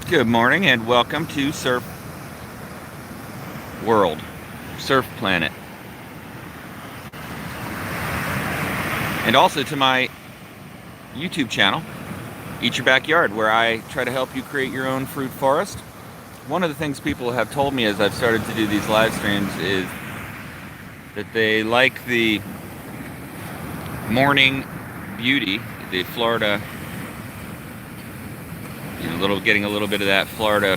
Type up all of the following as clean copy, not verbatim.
Good morning and welcome to Surf World, Surf Planet. And also to my YouTube channel, Eat Your Backyard, where I try to help you create your own fruit forest. One of the things people have told me as I've started to do these live streams is that they like the morning beauty, the Florida, getting a little bit of that Florida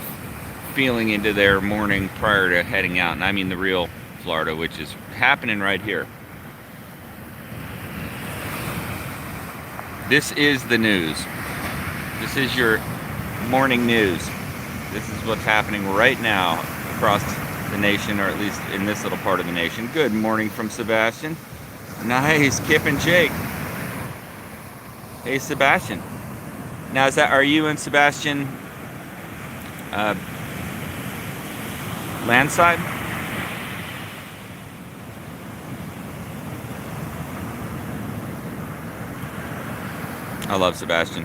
feeling into their morning prior to heading out. And I mean the real Florida, which is happening right here. This is the news. This is your morning news. This is what's happening right now across the nation, or at least in this little part of the nation. Good morning from Sebastian. Nice, Kip and Jake. Hey, Sebastian. Now, are you and Sebastian landside? I love Sebastian.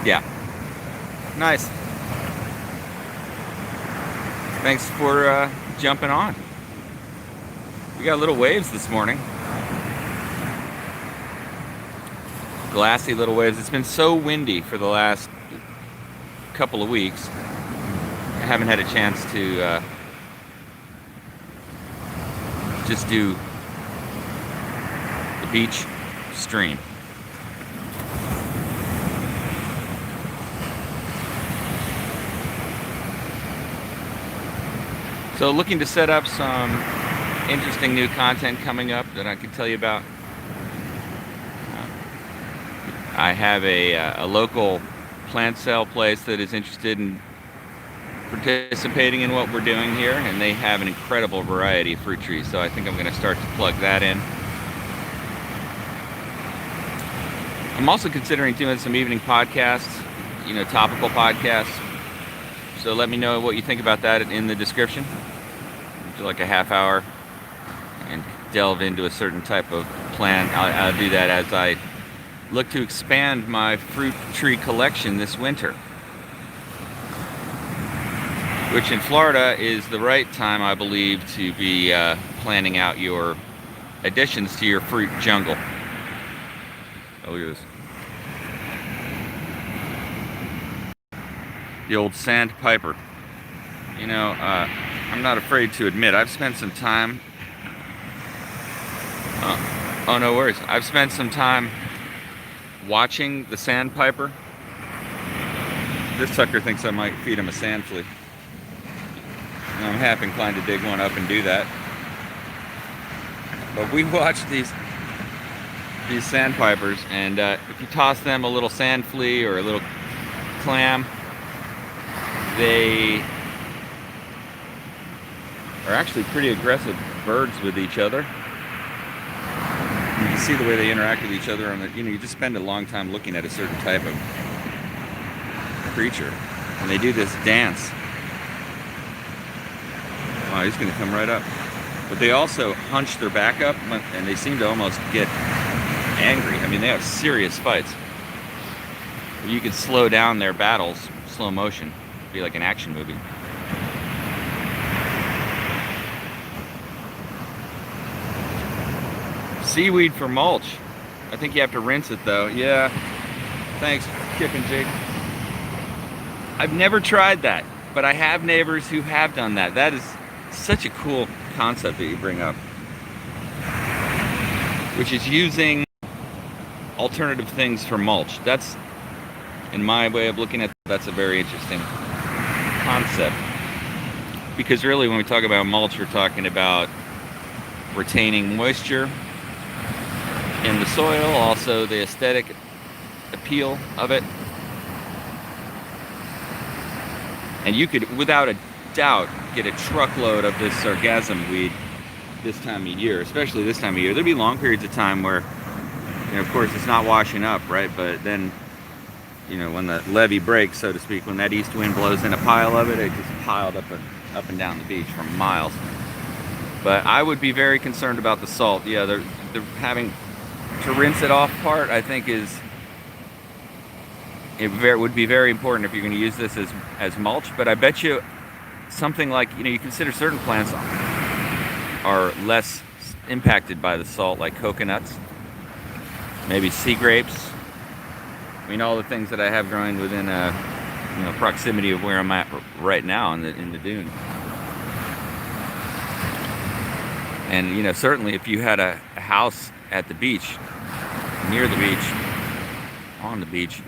Yeah. Nice. Thanks for jumping on. We got little waves this morning. Glassy little waves. It's been so windy for the last couple of weeks. I haven't had a chance to just do the beach stream. So looking to set up some interesting new content coming up that I can tell you about. I have a local plant sale place that is interested in participating in what we're doing here, and they have an incredible variety of fruit trees, so I think I'm going to start to plug that in. I'm also considering doing some evening podcasts, topical podcasts, so let me know what you think about that in the description. Do like a half hour and delve into a certain type of plant. I'll do that as I look to expand my fruit tree collection this winter, which in Florida is the right time, I believe, to be planning out your additions to your fruit jungle. Oh, look at this. The old sandpiper. I'm not afraid to admit, I've spent some time... oh, no worries. I've spent some time watching the sandpiper. This sucker thinks I might feed him a sand flea. And I'm half inclined to dig one up and do that. But we watch these sandpipers, and if you toss them a little sand flea or a little clam, they are actually pretty aggressive birds with each other. You can see the way they interact with each other. You just spend a long time looking at a certain type of creature, and they do this dance. Wow, he's going to come right up. But they also hunch their back up, and they seem to almost get angry. I mean, they have serious fights. You could slow down their battles, slow motion. It'd be like an action movie. Seaweed for mulch. I think you have to rinse it though. Yeah. Thanks, Kip and Jake. I've never tried that, but I have neighbors who have done that. That is such a cool concept that you bring up, which is using alternative things for mulch. That's, in my way of looking at it, that's a very interesting concept. Because really when we talk about mulch, we're talking about retaining moisture in the soil, also the aesthetic appeal of it. And you could, without a doubt, get a truckload of this sargassum weed this time of year, especially this time of year. There'll be long periods of time where, of course, it's not washing up, right? But then, when the levee breaks, so to speak, when that east wind blows in a pile of it, it just piled up and down the beach for miles. But I would be very concerned about the salt. Yeah, they're having to rinse it off part, I think would be very important if you're going to use this as mulch. But I bet you something like, you consider certain plants are less impacted by the salt, like coconuts, maybe sea grapes. I mean, all the things that I have growing within proximity of where I'm at right now in the dune. And certainly if you had a house at the beach, near the beach, on the beach,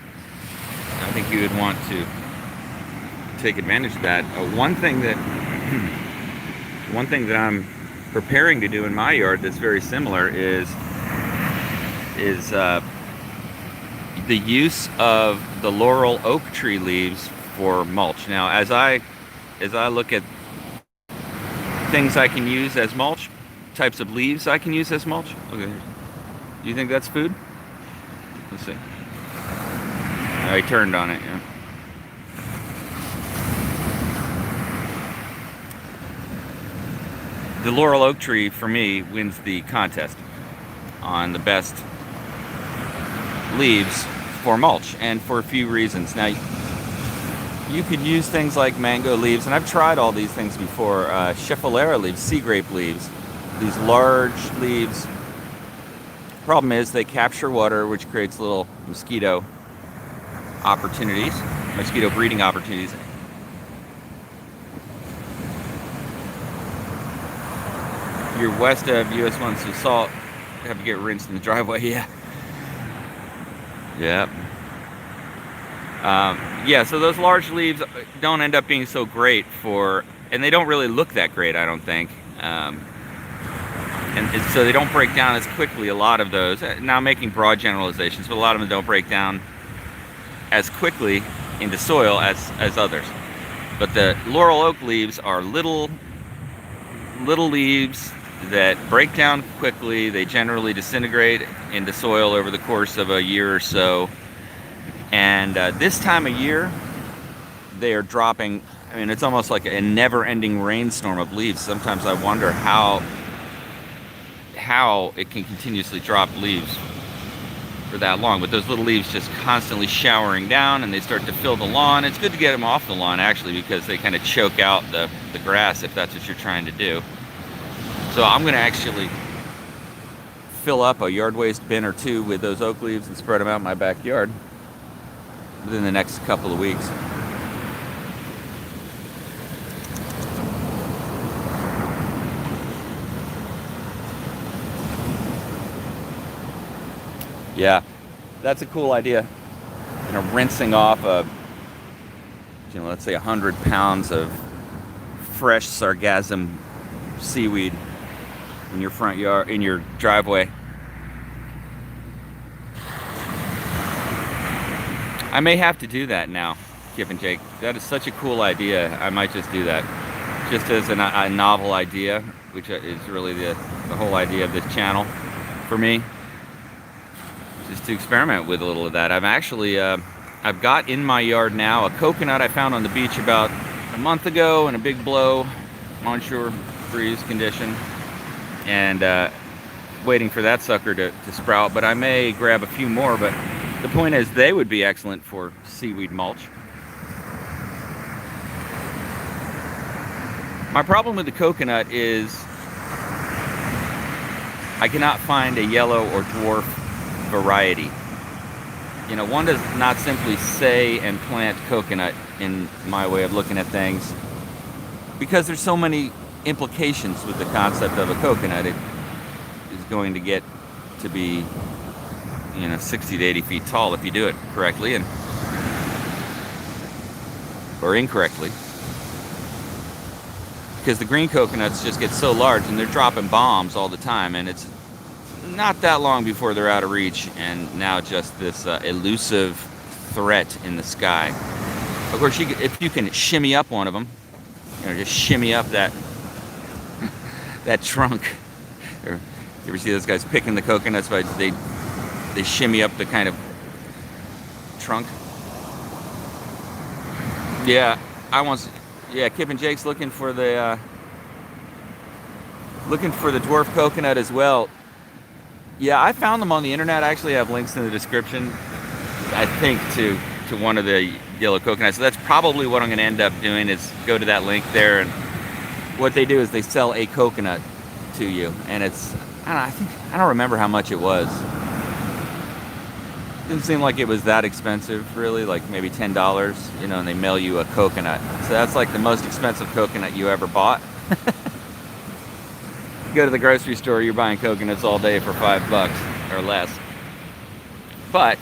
I think you would want to take advantage of that. One thing that I'm preparing to do in my yard that's very similar is the use of the laurel oak tree leaves for mulch. Now, as I look at things I can use as mulch, types of leaves I can use as mulch. Okay, do you think that's food? Let's see. I turned on it. Yeah. The laurel oak tree, for me, wins the contest on the best leaves for mulch, and for a few reasons. Now, you could use things like mango leaves, and I've tried all these things before. Schefflera leaves, sea grape leaves, these large leaves. Problem is they capture water, which creates little mosquito breeding opportunities. You're west of US 1, so salt have to get rinsed in the driveway. Yeah. So those large leaves don't end up being so great and they don't really look that great, I don't think. And so they don't break down as quickly, a lot of those. Now I'm making broad generalizations, but a lot of them don't break down as quickly into soil as others. But the laurel oak leaves are little leaves that break down quickly. They generally disintegrate into soil over the course of a year or so. And this time of year, they are dropping. I mean, it's almost like a never-ending rainstorm of leaves. Sometimes I wonder how it can continuously drop leaves for that long. But those little leaves just constantly showering down, and they start to fill the lawn. It's good to get them off the lawn, actually, because they kind of choke out the grass if that's what you're trying to do. So I'm going to actually fill up a yard waste bin or two with those oak leaves and spread them out in my backyard within the next couple of weeks. Yeah, that's a cool idea. Rinsing off let's say 100 pounds of fresh sargassum seaweed in your front yard, in your driveway. I may have to do that now, Kip and Jake. That is such a cool idea. I might just do that, just as a novel idea, which is really the whole idea of this channel for me, just to experiment with a little of that. I've got in my yard now a coconut I found on the beach about a month ago in a big blow onshore breeze condition, and waiting for that sucker to sprout. But I may grab a few more. But the point is, they would be excellent for seaweed mulch. My problem with the coconut is I cannot find a yellow or dwarf variety. One does not simply say and plant coconut, in my way of looking at things, because there's so many implications with the concept of a coconut. It is going to get to be 60 to 80 feet tall if you do it correctly or incorrectly, because the green coconuts just get so large and they're dropping bombs all the time, and it's not that long before they're out of reach, and now just this elusive threat in the sky. Of course, if you can shimmy up one of them, just shimmy up that trunk. You ever see those guys picking the coconuts, but they shimmy up the kind of trunk? Yeah, Kip and Jake's looking for the dwarf coconut as well. Yeah, I found them on the internet. I actually have links in the description, I think, to one of the yellow coconuts. So that's probably what I'm going to end up doing, is go to that link there. And what they do is they sell a coconut to you, and it's, I don't remember how much it was. Didn't seem like it was that expensive, really, like maybe $10, you know, and they mail you a coconut. So that's like the most expensive coconut you ever bought. You go to the grocery store, you're buying coconuts all day for $5 or less. But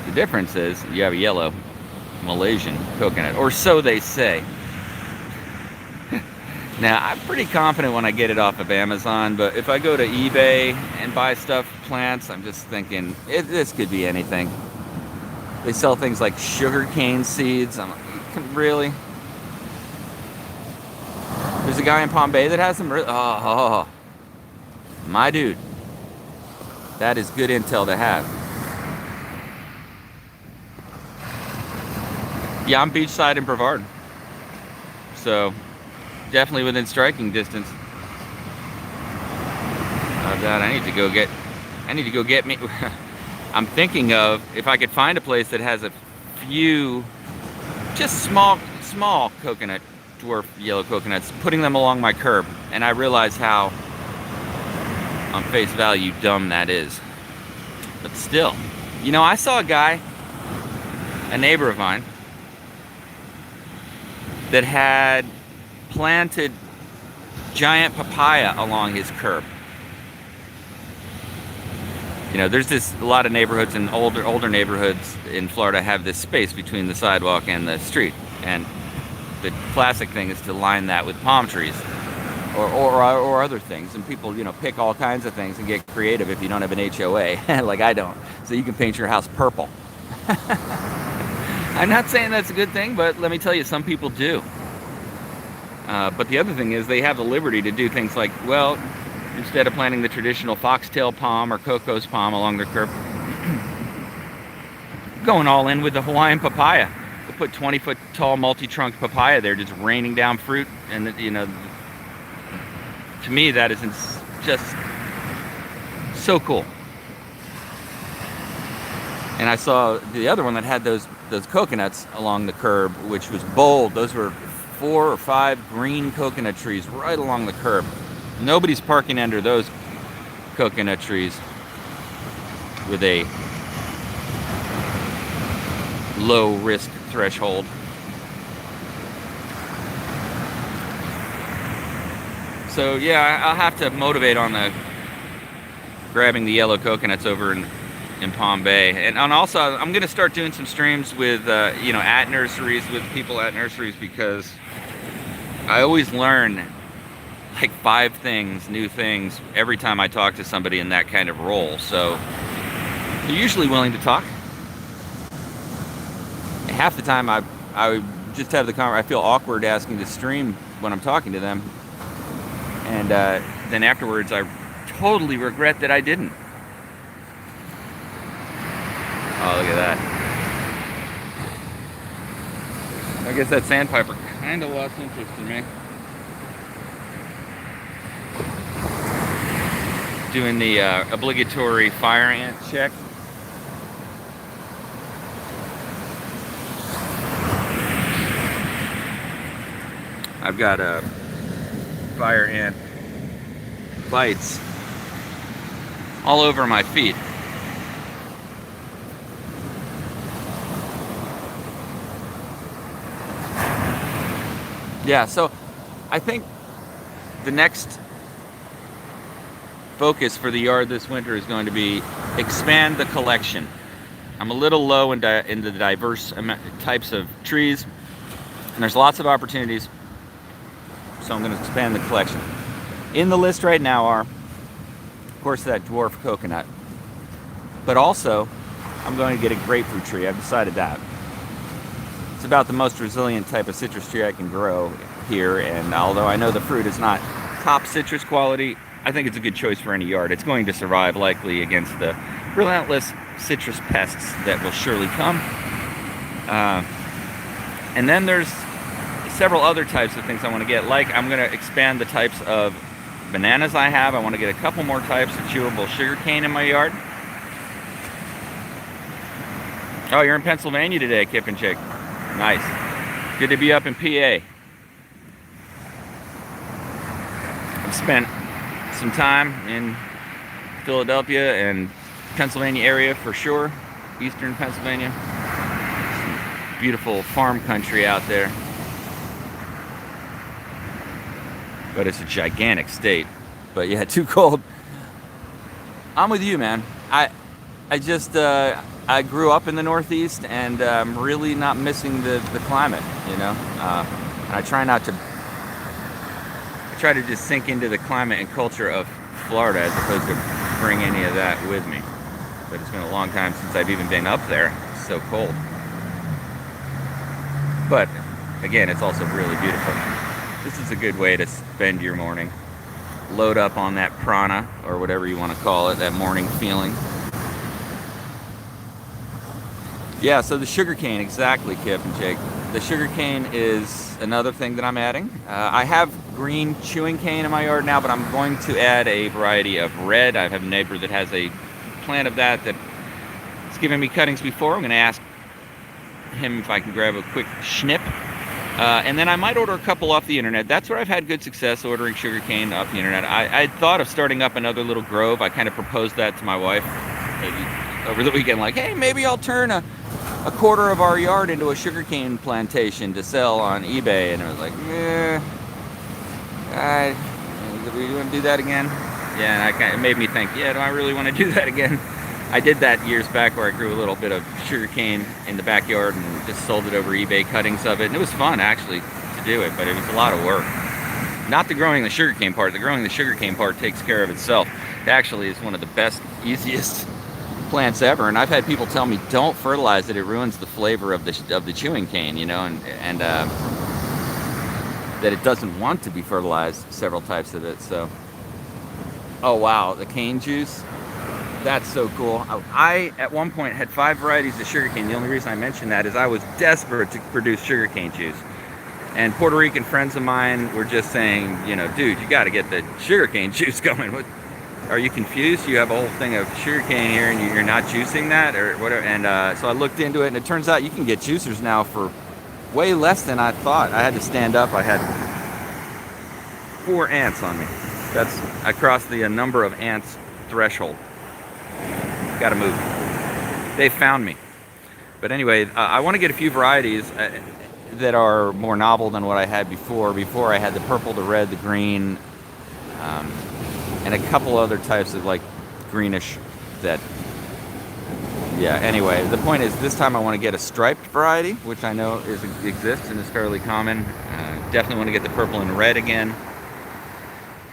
the difference is you have a yellow Malaysian coconut, or so they say. Now, I'm pretty confident when I get it off of Amazon, but if I go to eBay and buy stuff, plants, I'm just thinking, this could be anything. They sell things like sugarcane seeds. I'm like, really? There's a guy in Palm Bay that has them. Oh, my dude. That is good intel to have. Yeah, I'm beachside in Brevard. So, definitely within striking distance. Oh God, I need to go get me. I'm thinking of, if I could find a place that has a few just small coconut, dwarf yellow coconuts, putting them along my curb, and I realize how on face value dumb that is. But still, you know, I saw a neighbor of mine, that had planted giant papaya along his curb. You know, there's a lot of neighborhoods, and older neighborhoods in Florida have this space between the sidewalk and the street, and the classic thing is to line that with palm trees or other things, and people, you know, pick all kinds of things and get creative if you don't have an HOA like I don't, so you can paint your house purple. I'm not saying that's a good thing, but let me tell you, some people do. But the other thing is, they have the liberty to do things like, well, instead of planting the traditional foxtail palm or Cocos palm along their curb, going all in with the Hawaiian papaya. They put 20-foot tall multi-trunk papaya there, just raining down fruit. And, you know, to me, that is just so cool. And I saw the other one that had those coconuts along the curb, which was bold. Those were 4 or 5 green coconut trees right along the curb. Nobody's parking under those coconut trees with a low risk threshold. So yeah, I'll have to motivate on the grabbing the yellow coconuts over in Palm Bay. And also, I'm going to start doing some streams with, you know, at nurseries, with people at nurseries, because I always learn like 5 new things, every time I talk to somebody in that kind of role. So they're usually willing to talk. Half the time I just have the conversation. I feel awkward asking to stream when I'm talking to them. And then afterwards, I totally regret that I didn't. Oh, look at that. I guess that sandpiper kind of lost interest in me. Doing the obligatory fire ant check. I've got fire ant bites all over my feet. Yeah, so I think the next focus for the yard this winter is going to be expand the collection. I'm a little low in the diverse types of trees, and there's lots of opportunities, so I'm going to expand the collection. In the list right now are, of course, that dwarf coconut, but also I'm going to get a grapefruit tree. I've decided that. It's about the most resilient type of citrus tree I can grow here, and although I know the fruit is not top citrus quality, I think it's a good choice for any yard. It's going to survive likely against the relentless citrus pests that will surely come. And then there's several other types of things I want to get, like I'm going to expand the types of bananas I have. I want to get a couple more types of chewable sugarcane in my yard. Oh, you're in Pennsylvania today, Kip and Chick. Nice. Good to be up in PA. I've spent some time in Philadelphia and Pennsylvania area for sure. Eastern Pennsylvania. Some beautiful farm country out there. But it's a gigantic state. But yeah, too cold. I'm with you, man. I grew up in the Northeast, and I'm really not missing the climate, you know. And I try to just sink into the climate and culture of Florida as opposed to bring any of that with me. But it's been a long time since I've even been up there. It's so cold. But again, it's also really beautiful. This is a good way to spend your morning. Load up on that prana, or whatever you want to call it, that morning feeling. Yeah, so the sugarcane, exactly, Kip and Jake. The sugarcane is another thing that I'm adding. I have green chewing cane in my yard now, but I'm going to add a variety of red. I have a neighbor that has a plant of that's given me cuttings before. I'm going to ask him if I can grab a quick snip. And then I might order a couple off the internet. That's where I've had good success, ordering sugarcane off the internet. I thought of starting up another little grove. I kind of proposed that to my wife over the weekend, like, hey, maybe I'll turn a quarter of our yard into a sugarcane plantation to sell on eBay. And I was like, do we want to do that again? Yeah, and it made me think, yeah, do I really want to do that again? I did that years back where I grew a little bit of sugarcane in the backyard and just sold it over eBay, cuttings of it. And it was fun, actually, to do it, but it was a lot of work. Not the growing the sugarcane part. The growing the sugarcane part takes care of itself. It actually is one of the best, easiest plants ever. And I've had people tell me, don't fertilize it. It ruins the flavor of the chewing cane, you know, and that it doesn't want to be fertilized, several types of it. So, oh, wow, the cane juice. That's so cool. I, at one point, had 5 varieties of sugarcane. The only reason I mentioned that is I was desperate to produce sugarcane juice. And Puerto Rican friends of mine were just saying, you know, dude, you got to get the sugarcane juice going. What, are you confused? You have a whole thing of sugarcane here and you're not juicing that or whatever. And so I looked into it, and it turns out you can get juicers now for way less than I thought. I had to stand up. I had 4 ants on me. I crossed the number of ants threshold. Got to move. They found me. But anyway, I want to get a few varieties that are more novel than what I had before. Before I had the purple, the red, the green, and a couple other types of like greenish that, yeah, anyway, the point is this time I want to get a striped variety, which I know exists and is fairly common. Definitely want to get the purple and red again.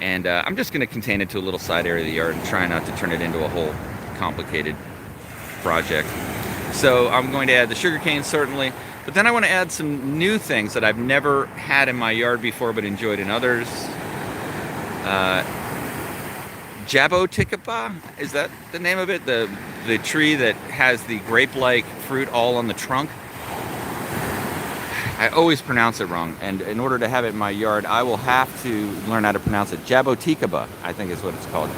And I'm just going to contain it to a little side area of the yard and try not to turn it into a whole complicated project. So I'm going to add the sugarcane, certainly, but then I want to add some new things that I've never had in my yard before but enjoyed in others. Jaboticaba, is that the name of it? The tree that has the grape-like fruit all on the trunk. I always pronounce it wrong, and in order to have it in my yard, I will have to learn how to pronounce it. Jaboticaba, I think is what it's called.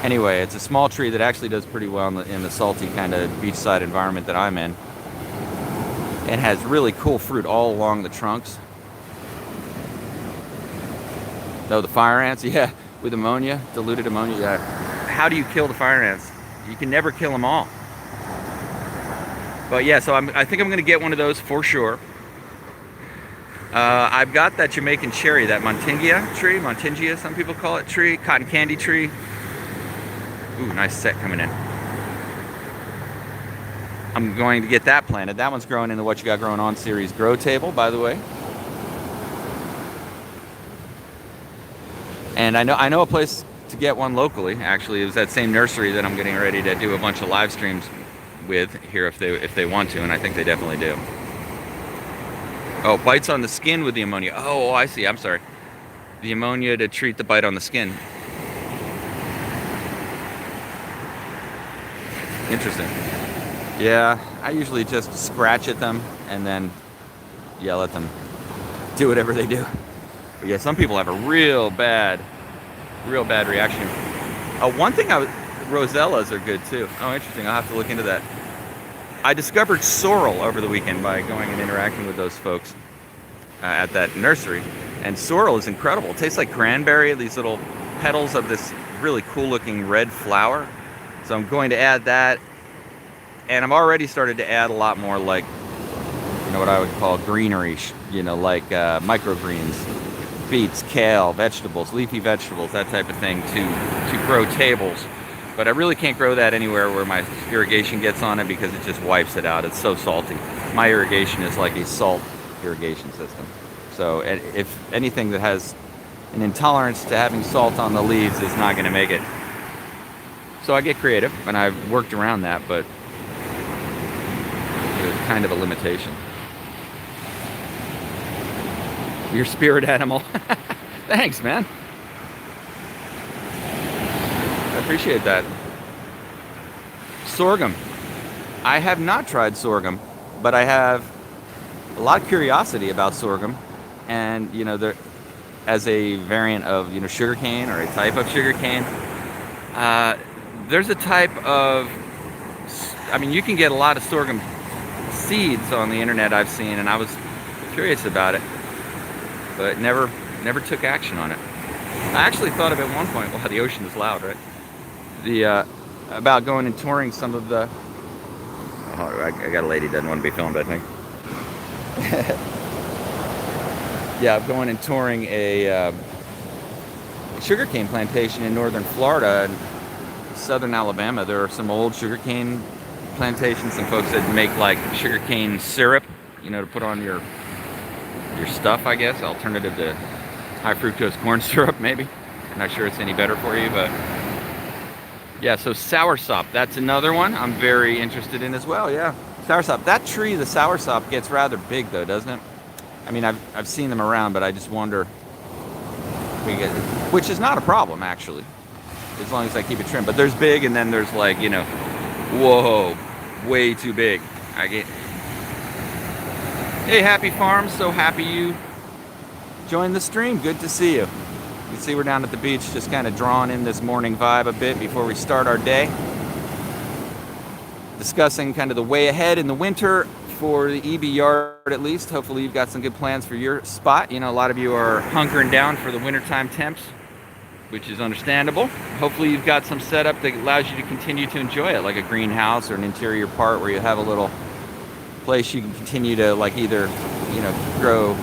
Anyway, it's a small tree that actually does pretty well in the salty kind of beachside environment that I'm in. It has really cool fruit all along the trunks. Oh, the fire ants, yeah, with ammonia, diluted ammonia. Yeah. How do you kill the fire ants? You can never kill them all. But yeah, so I think I'm going to get one of those for sure. I've got that Jamaican cherry, that Montingia, some people call it, tree, cotton candy tree. Ooh, nice set coming in. I'm going to get that planted. That one's growing in the What You Got Growing On series grow table, by the way. And I know a place to get one locally. Actually, it was that same nursery that I'm getting ready to do a bunch of live streams with here if they want to, and I think they definitely do. Oh, bites on the skin with the ammonia. Oh, I see. I'm sorry. The ammonia to treat the bite on the skin. Interesting. Yeah, I usually just scratch at them and then yell at them. Do whatever they do. But yeah, some people have a real bad reaction. One thing rosellas are good too. Oh, interesting. I'll have to look into that. I discovered sorrel over the weekend by going and interacting with those folks at that nursery. And sorrel is incredible. It tastes like cranberry, these little petals of this really cool looking red flower. So I'm going to add that. And I've already started to add a lot more, like, you know, what I would call greenery, you know, like microgreens, beets, kale, vegetables, leafy vegetables, that type of thing to grow tables. But I really can't grow that anywhere where my irrigation gets on it because it just wipes it out. It's so salty. My irrigation is like a salt irrigation system. So if anything that has an intolerance to having salt on the leaves is not going to make it. So I get creative, and I've worked around that, but it's kind of a limitation. Your spirit animal. Thanks, man. I appreciate that. Sorghum. I have not tried sorghum, but I have a lot of curiosity about sorghum. And, you know, as a variant of, you know, sugarcane or a type of sugarcane, there's a type of, I mean, you can get a lot of sorghum seeds on the internet I've seen, and I was curious about it, but never took action on it. I actually thought of it at one point, wow, the ocean is loud, right? About going and touring some of the, oh, I got a lady that doesn't want to be filmed, I think. Yeah, going and touring a sugarcane plantation in northern Florida and southern Alabama. There are some old sugarcane plantations, some folks that make like sugarcane syrup, you know, to put on your stuff, I guess, alternative to high fructose corn syrup, maybe. I'm not sure it's any better for you, but yeah, so soursop, that's another one I'm very interested in as well, yeah. Soursop, that tree, the soursop, gets rather big though, doesn't it? I mean, I've seen them around, but I just wonder, which is not a problem actually, as long as I keep it trimmed. But there's big, and then there's like, you know, whoa, way too big. Hey, Happy Farms, so happy you joined the stream. Good to see you. You can see we're down at the beach, just kind of drawing in this morning vibe a bit before we start our day. Discussing kind of the way ahead in the winter for the EYBY yard, at least. Hopefully you've got some good plans for your spot. You know, a lot of you are hunkering down for the wintertime temps, which is understandable. Hopefully you've got some setup that allows you to continue to enjoy it, like a greenhouse or an interior part where you have a little place you can continue to, like, either, you know, grow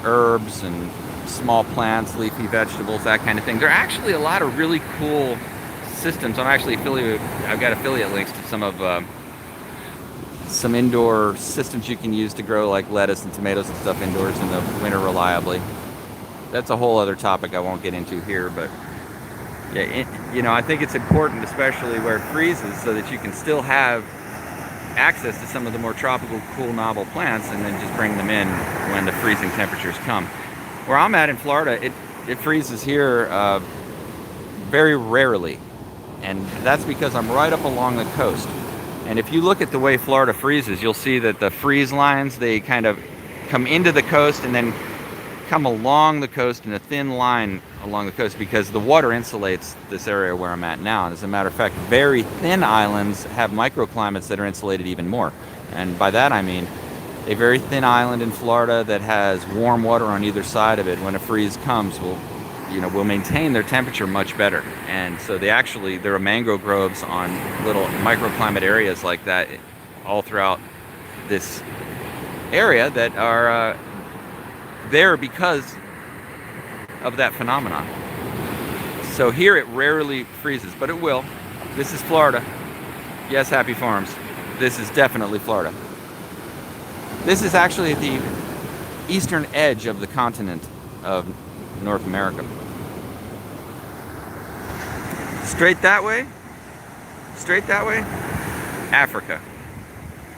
herbs and small plants, leafy vegetables, that kind of thing. There are actually a lot of really cool systems. I'm actually I've got affiliate links to some indoor systems you can use to grow like lettuce and tomatoes and stuff indoors in the winter reliably. That's a whole other topic I won't get into here, but yeah, you know, I think it's important, especially where it freezes, so that you can still have access to some of the more tropical, cool, novel plants, and then just bring them in when the freezing temperatures come. Where I'm at in Florida, it freezes here very rarely, and that's because I'm right up along the coast. And if you look at the way Florida freezes, you'll see that the freeze lines, they kind of come into the coast and then come along the coast in a thin line along the coast, because the water insulates this area where I'm at now. And as a matter of fact, very thin islands have microclimates that are insulated even more. And by that I mean a very thin island in Florida that has warm water on either side of it, when a freeze comes, will maintain their temperature much better. And so there are mangrove groves on little microclimate areas like that all throughout this area that are there because of that phenomenon. So here it rarely freezes, but it will. This is Florida. Yes, Happy Farms. This is definitely Florida. This is actually at the eastern edge of the continent of North America. Straight that way, Africa.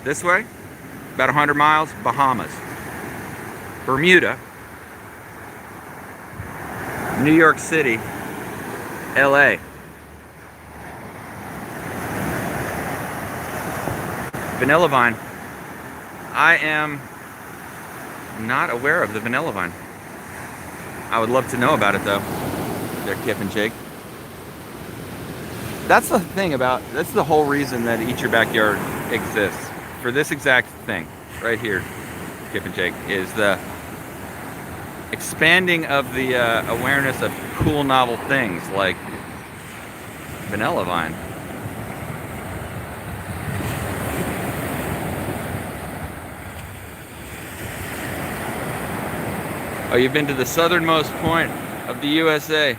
This way, about 100 miles, Bahamas. Bermuda, New York City, LA. Vanilla vine. I am not aware of the vanilla vine. I would love to know about it though. They're Kip and Jake. That's the thing that's the whole reason that Eat Your Backyard exists. For this exact thing, right here, Kip and Jake, is the expanding of the awareness of cool, novel things like vanilla vine. Oh, you've been to the southernmost point of the USA.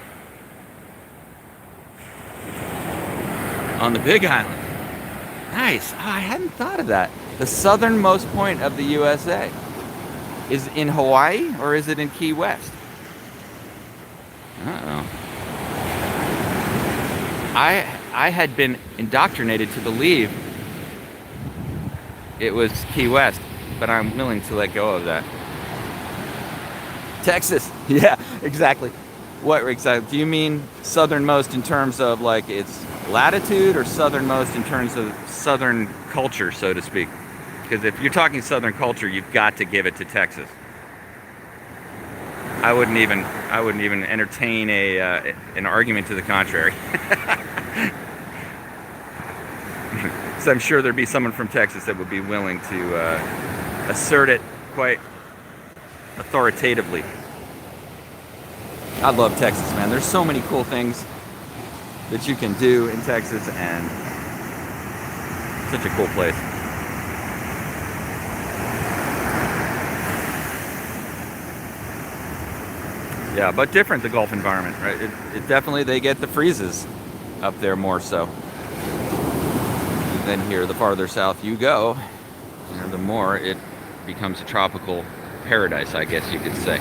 On the Big Island. Nice. Oh, I hadn't thought of that. The southernmost point of the USA is in Hawaii, or is it in Key West? Uh-oh. I had been indoctrinated to believe it was Key West, but I'm willing to let go of that. Texas. Yeah, exactly. What exactly? Do you mean southernmost in terms of like its latitude, or southernmost in terms of southern culture, so to speak? Because if you're talking southern culture, you've got to give it to Texas. I wouldn't even entertain an argument to the contrary. So I'm sure there'd be someone from Texas that would be willing to assert it quite authoritatively. I love Texas, man. There's so many cool things that you can do in Texas, and such a cool place. Yeah, but different, the Gulf environment, right? It definitely, they get the freezes up there more so than here. The farther south you go, you know, the more it becomes a tropical paradise, I guess you could say.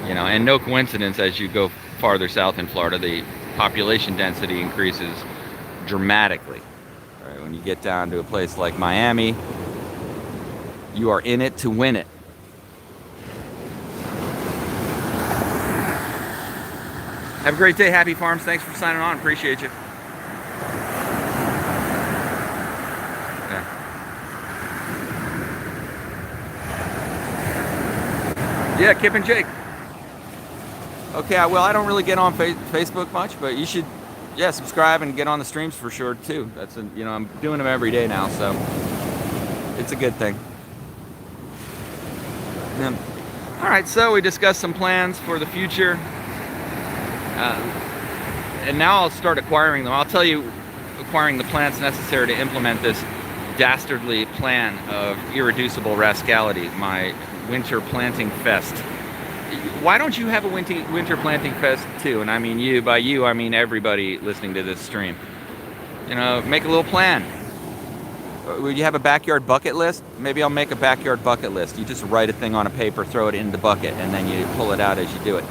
You know, and no coincidence, as you go farther south in Florida, the population density increases dramatically. Right? When you get down to a place like Miami, you are in it to win it. Have a great day, Happy Farms. Thanks for signing on. Appreciate you. Yeah, Kip and Jake. Okay, well, I don't really get on Facebook much, but you should, yeah, subscribe and get on the streams for sure too. That's you know, I'm doing them every day now, so it's a good thing. Yeah. All right, so we discussed some plans for the future, and now I'll start acquiring them. I'll tell you, acquiring the plants necessary to implement this dastardly plan of irreducible rascality, my winter planting fest. Why don't you have a winter planting fest too? And I mean you, by you I mean everybody listening to this stream. You know, make a little plan. Would you have a backyard bucket list? Maybe I'll make a backyard bucket list. You just write a thing on a paper, throw it in the bucket, and then you pull it out as you do it.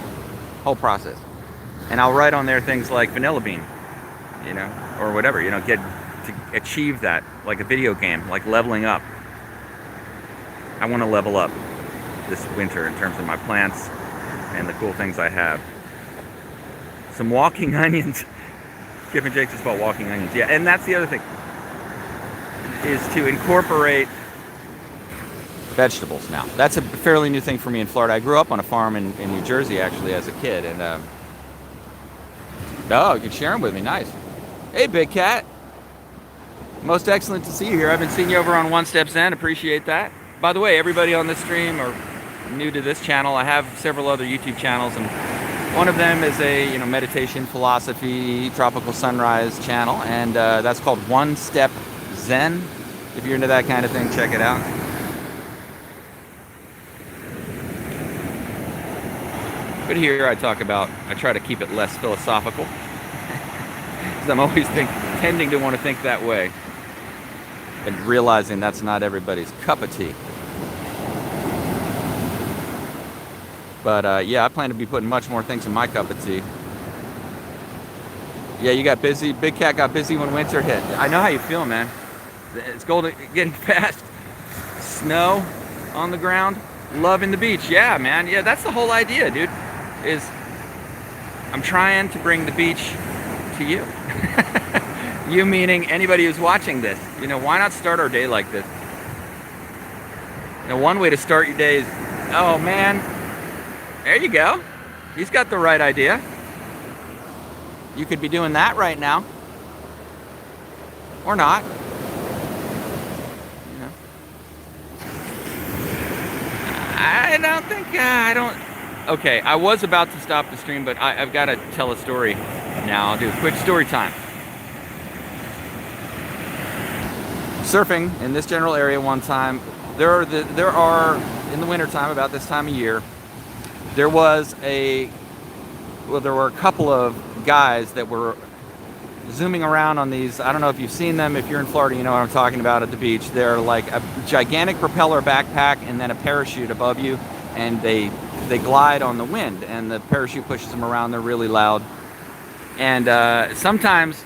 Whole process. And I'll write on there things like vanilla bean, you know, or whatever, you know, get to achieve that, like a video game, like leveling up. I want to level up this winter in terms of my plants and the cool things I have. Some walking onions. Kip and Jake just bought walking onions. Yeah, and that's the other thing, is to incorporate vegetables now. That's a fairly new thing for me in Florida. I grew up on a farm in New Jersey, actually, as a kid. And, oh, you can share them with me. Nice. Hey, Big Cat. Most excellent to see you here. I've been seeing you over on One Step Zen. Appreciate that. By the way, everybody on this stream or new to this channel, I have several other YouTube channels, and one of them is a meditation, philosophy, tropical sunrise channel, and that's called One Step Zen. If you're into that kind of thing, check it out. But here I try to keep it less philosophical, because I'm always tending to want to think that way, and realizing that's not everybody's cup of tea. But yeah, I plan to be putting much more things in my cup of tea. Yeah, you got busy. Big Cat got busy when winter hit. I know how you feel, man. It's getting past. Snow on the ground. Loving the beach. Yeah, man. Yeah, that's the whole idea, dude. Is I'm trying to bring the beach to you. You meaning anybody who's watching this. You know, why not start our day like this? You know, one way to start your day is, oh man, there you go. He's got the right idea. You could be doing that right now. Or not. You know. I don't think, I don't. Okay, I was about to stop the stream, but I've got to tell a story now. I'll do a quick story time. Surfing in this general area one time, there are in the wintertime, about this time of year, there were a couple of guys that were zooming around on these. I don't know if you've seen them. If you're in Florida, you know what I'm talking about at the beach. They're like a gigantic propeller backpack and then a parachute above you, and they glide on the wind, and the parachute pushes them around. They're really loud. And sometimes,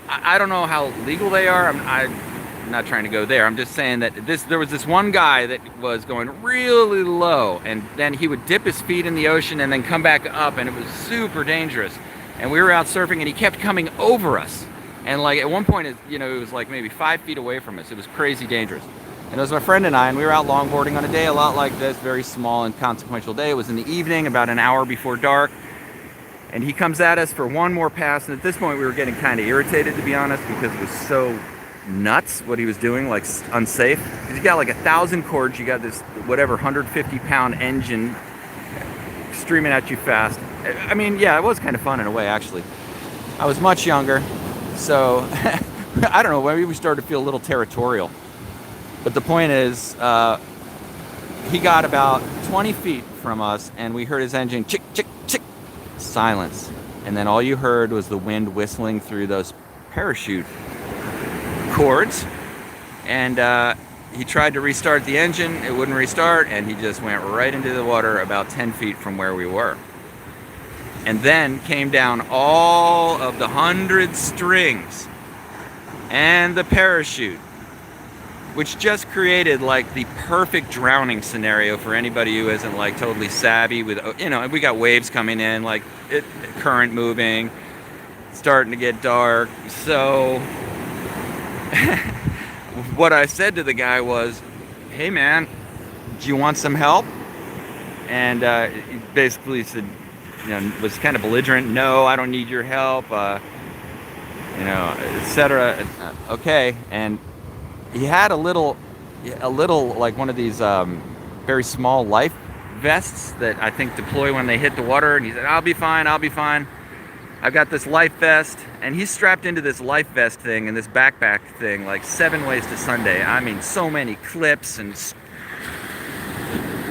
I don't know how legal they are. I'm not trying to go there. I'm just saying that there was this one guy that was going really low, and then he would dip his feet in the ocean and then come back up, and it was super dangerous. And we were out surfing, and he kept coming over us. And like at one point, it was like maybe 5 feet away from us. It was crazy dangerous. And it was my friend and I, and we were out longboarding on a day a lot like this, very small and consequential day. It was in the evening, about an hour before dark. And he comes at us for one more pass. And at this point, we were getting kind of irritated, to be honest, because it was so nuts what he was doing, like unsafe. You got like 1,000 cords. You got this, whatever, 150-pound engine streaming at you fast. I mean, yeah, it was kind of fun in a way, actually. I was much younger, so I don't know, maybe we started to feel a little territorial. But the point is, he got about 20 feet from us, and we heard his engine chick, chick, chick, silence. And then all you heard was the wind whistling through those parachute cords. And he tried to restart the engine, it wouldn't restart, and he just went right into the water about 10 feet from where we were. And then came down all of the 100 strings and the parachute, which just created like the perfect drowning scenario for anybody who isn't like totally savvy with, we got waves coming in, like current moving, starting to get dark. So what I said to the guy was, hey man, do you want some help? And he basically said, was kind of belligerent. No, I don't need your help, etc. Okay. And he had a little like one of these very small life vests that I think deploy when they hit the water. And he said, I'll be fine. I've got this life vest. And he's strapped into this life vest thing and this backpack thing like 7 ways to Sunday. I mean, so many clips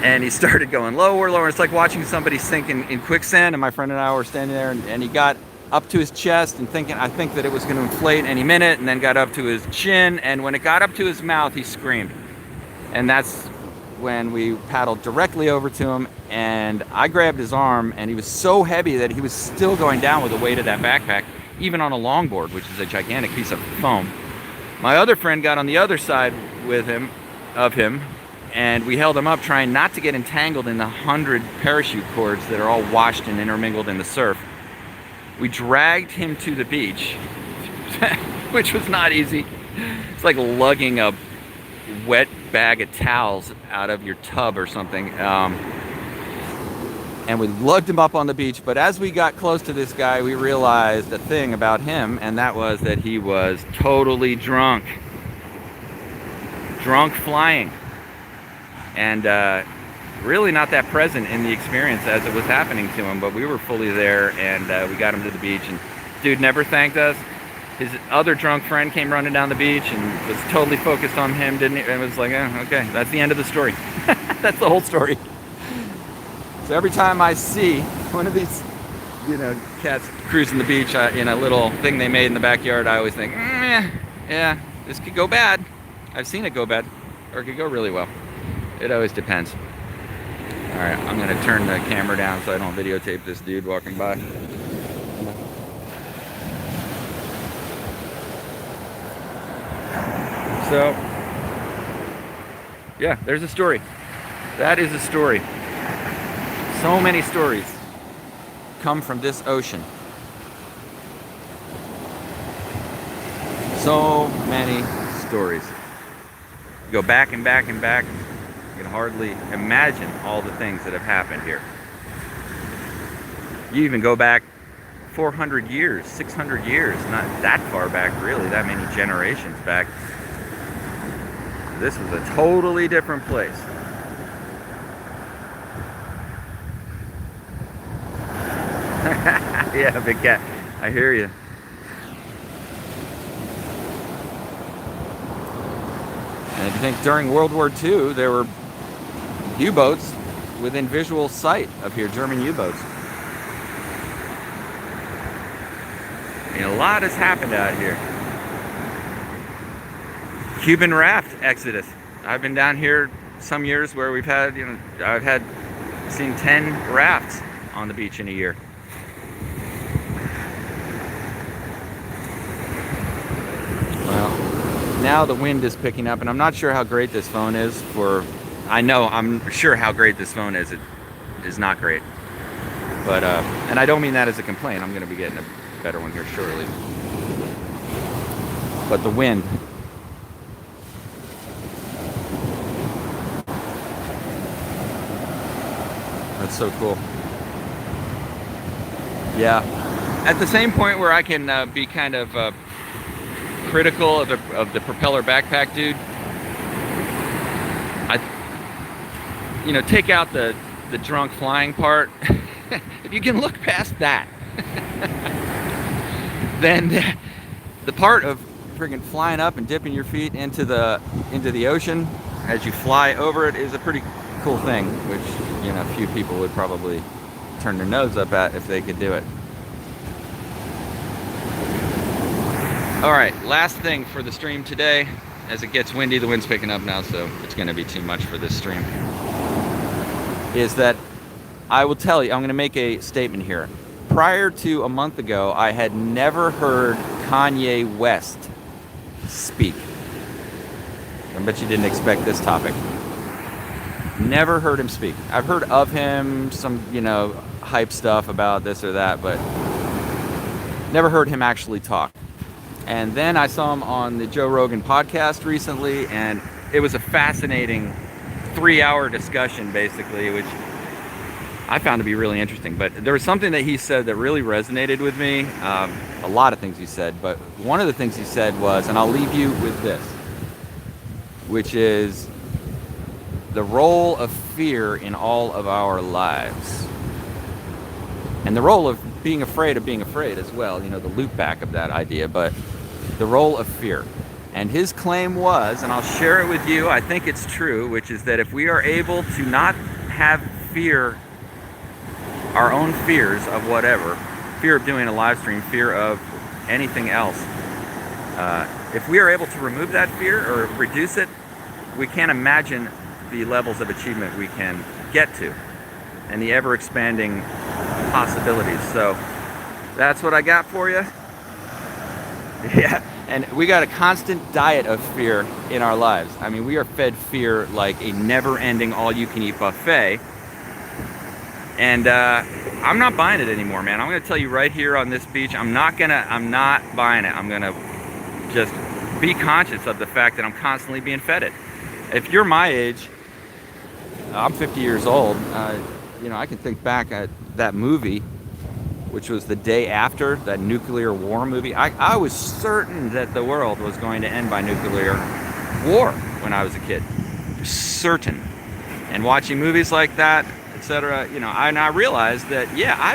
and he started going lower. It's like watching somebody sink in quicksand. And my friend and I were standing there, and he got up to his chest and I think that it was going to inflate any minute, and then got up to his chin. And when it got up to his mouth, he screamed. And that's when we paddled directly over to him, and I grabbed his arm, and he was so heavy that he was still going down with the weight of that backpack, even on a longboard, which is a gigantic piece of foam. My other friend got on the other side of him, and we held him up, trying not to get entangled in the 100 parachute cords that are all washed and intermingled in the surf. We dragged him to the beach, which was not easy. It's like lugging a wet bag of towels out of your tub or something. And we lugged him up on the beach. But as we got close to this guy, we realized a thing about him, and that was that he was totally drunk. Drunk flying. And really not that present in the experience as it was happening to him, but we were fully there, and we got him to the beach, and dude never thanked us. His other drunk friend came running down the beach and was totally focused on him, didn't he? And it was like, okay, that's the end of the story. That's the whole story. So every time I see one of these, cats cruising the beach in a little thing they made in the backyard, I always think, yeah, this could go bad. I've seen it go bad, or it could go really well. It always depends. All right, I'm gonna turn the camera down so I don't videotape this dude walking by. So, yeah, there's a story. That is a story. So many stories come from this ocean. So many stories. Go back and back and back. You can hardly imagine all the things that have happened here. You even go back 400 years, 600 years, not that far back really, that many generations back. This was a totally different place. Yeah, big cat. I hear you. And if you think during World War II, there were U-boats within visual sight of here, German U-boats. I mean, a lot has happened out here. Cuban raft exodus. I've been down here some years where we've had, I've seen 10 rafts on the beach in a year. Well, now the wind is picking up, and I'm not sure how great this phone is I'm sure how great this phone is. It is not great. But, and I don't mean that as a complaint. I'm going to be getting a better one here shortly. But the wind. That's so cool. Yeah. At the same point where I can be kind of critical of the propeller backpack dude, take out the drunk flying part. If you can look past that, then the part of friggin' flying up and dipping your feet into the ocean as you fly over it is a pretty cool thing, which few people would probably turn their nose up at if they could do it. All right, last thing for the stream today. As it gets windy, the wind's picking up now, so it's going to be too much for this stream. Is that I will tell you, I'm going to make a statement here. Prior to a month ago, I had never heard Kanye West speak. I bet you didn't expect this topic. Never heard him speak. I've heard of him, some, hype stuff about this or that, but never heard him actually talk. And then I saw him on the Joe Rogan podcast recently, and it was a fascinating 3-hour discussion, basically, which I found to be really interesting. But there was something that he said that really resonated with me. A lot of things he said, but one of the things he said was, and I'll leave you with this, which is the role of fear in all of our lives. And the role of being afraid as well, the loop back of that idea, but the role of fear. And his claim was, and I'll share it with you, I think it's true, which is that if we are able to not have fear, our own fears of whatever, fear of doing a live stream, fear of anything else, if we are able to remove that fear or reduce it, we can't imagine the levels of achievement we can get to and the ever-expanding possibilities. So that's what I got for you. Yeah, and we got a constant diet of fear in our lives. I mean, we are fed fear like a never-ending all-you-can-eat buffet. And I'm not buying it anymore, man. I'm going to tell you right here on this beach, I'm not buying it. I'm going to just be conscious of the fact that I'm constantly being fed it. If you're my age, I'm 50 years old, I can think back at that movie, which was the day after, that nuclear war movie. I was certain that the world was going to end by nuclear war when I was a kid. Certain. And watching movies like that, etc., and I realized that, yeah,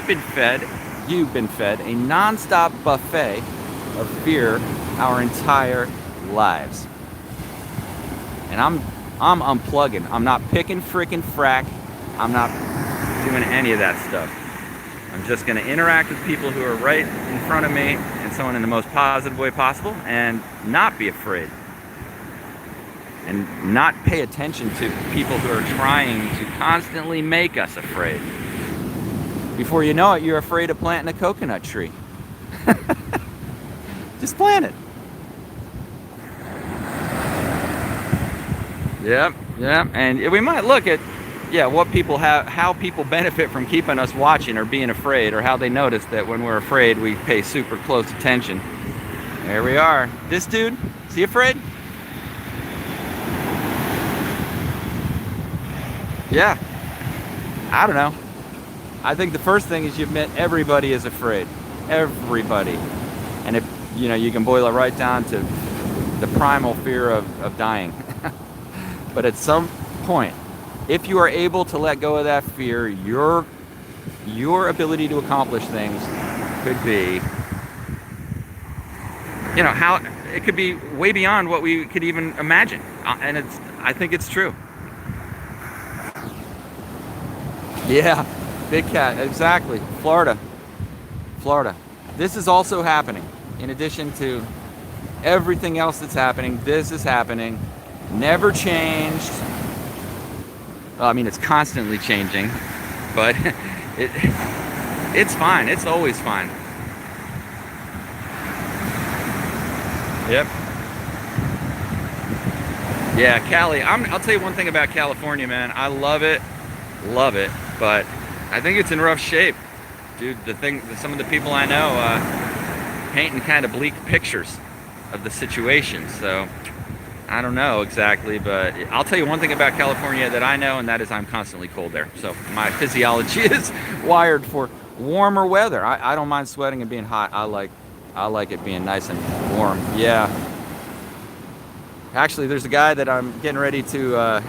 you've been fed a non-stop buffet of fear our entire lives. And I'm unplugging. I'm not picking frickin' frack. I'm not doing any of that stuff. I'm just going to interact with people who are right in front of me and someone in the most positive way possible and not be afraid. And not pay attention to people who are trying to constantly make us afraid. Before you know it, you're afraid of planting a coconut tree. Just plant it. Yep. And we might look at, what people have, how people benefit from keeping us watching or being afraid, or how they notice that when we're afraid, we pay super close attention. There we are. This dude, is he afraid? Yeah. I don't know. I think the first thing is you admit everybody is afraid. Everybody. And if, you know, you can boil it right down to the primal fear of dying. But at some point, if you are able to let go of that fear, your ability to accomplish things could be, you know, how it could be way beyond what we could even imagine. And I think it's true. Yeah, big cat, exactly. Florida. This is also happening. In addition to everything else that's happening, this is happening. Never changed. Well, I mean, it's constantly changing, but it's fine. It's always fine. Yep. Yeah, Cali. I'll tell you one thing about California, man. I love it, but I think it's in rough shape, dude. Some of the people I know painting kind of bleak pictures of the situation. So I don't know exactly, but I'll tell you one thing about California that I know, and that is I'm constantly cold there. So my physiology is wired for warmer weather. I don't mind sweating and being hot. I like it being nice and warm. Yeah. Actually, there's a guy that I'm getting ready to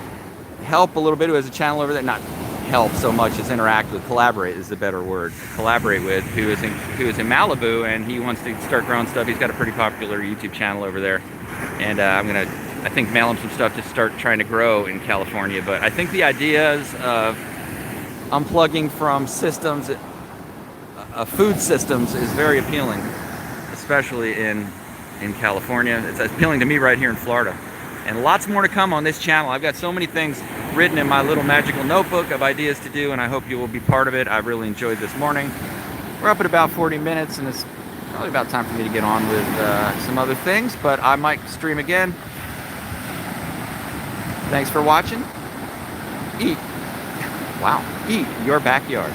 help a little bit, who has a channel over there. Not help so much as interact with, collaborate is the better word. Collaborate with, who is in Malibu, and he wants to start growing stuff. He's got a pretty popular YouTube channel over there, and I'm gonna, I think, mail him some stuff to start trying to grow in California. But I think the ideas of unplugging from systems, food systems, is very appealing, especially in California. It's appealing to me right here in Florida. And lots more to come on this channel. I've got so many things written in my little magical notebook of ideas to do, and I hope you will be part of it. I've really enjoyed this morning. We're up at about 40 minutes, and it's probably about time for me to get on with some other things, but I might stream again. Thanks for watching. Eat. Wow. Eat your backyard.